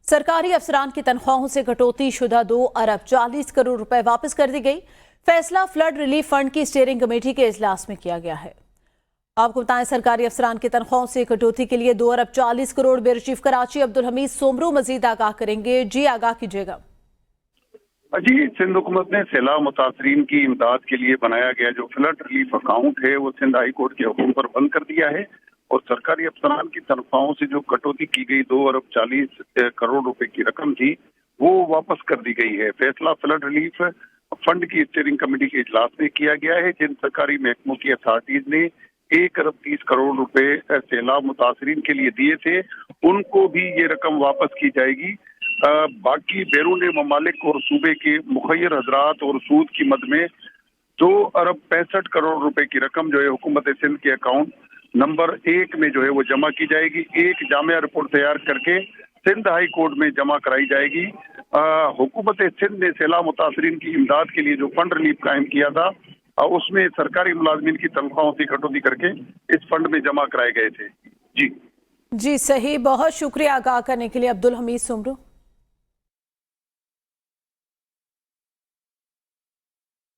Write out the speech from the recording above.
सरकारी अफसरान की तनख्वाहों से कटौती शुदा 2 अरब 40 करोड़ रुपए वापस कर दी गई। फैसला फ्लड रिलीफ फंड की स्टीयरिंग कमेटी के इजलास में किया गया है। आपको बताएं, सरकारी अफसरान की तनख्वाहों से कटौती के लिए 2 अरब 40 करोड़ ब्यूरो चीफ कराची अब्दुल हमीद सोमरू मजीद आगाह करेंगे। जी आगाह कीजिएगा। जी, सिंध हुकूमत ने सैलाब मुतासरीन की इमदाद के लिए बनाया गया जो फ्लड रिलीफ अकाउंट है वो सिंध हाई कोर्ट के हुक्म पर बंद कर दिया है और सरकारी अफसरान की तनख्वाहों से जो कटौती की गई 2 अरब 40 करोड़ रुपए की रकम थी वो वापस कर दी गई है। फैसला फ्लड रिलीफ फंड की स्टीयरिंग कमेटी के इजलास में किया गया है। जिन सरकारी महकमों की अथॉरिटीज ने 1 अरब 30 करोड़ रुपए सैलाब मुतासरीन के लिए दिए थे उनको भी ये रकम वापस की जाएगी। बाकी बैरून ममालिक और सूबे के मुखैर हजरात और सूद की मद में 2 अरब 65 करोड़ रुपए की रकम जो है हुकूमत सिंध के अकाउंट नंबर 1 में जो है वो जमा की जाएगी। एक जामिया रिपोर्ट तैयार करके सिंध हाई कोर्ट में जमा कराई जाएगी। हुकूमत सिंध ने सैलाब मुतासरीन की इमदाद के लिए जो फंड रिलीफ कायम किया था उसमें सरकारी मुलाजमीन की तनख्वाहों से कटौती करके इस फंड में जमा कराए गए थे। जी सही, बहुत शुक्रिया आगाह करने के लिए अब्दुल हमीद सोमरू।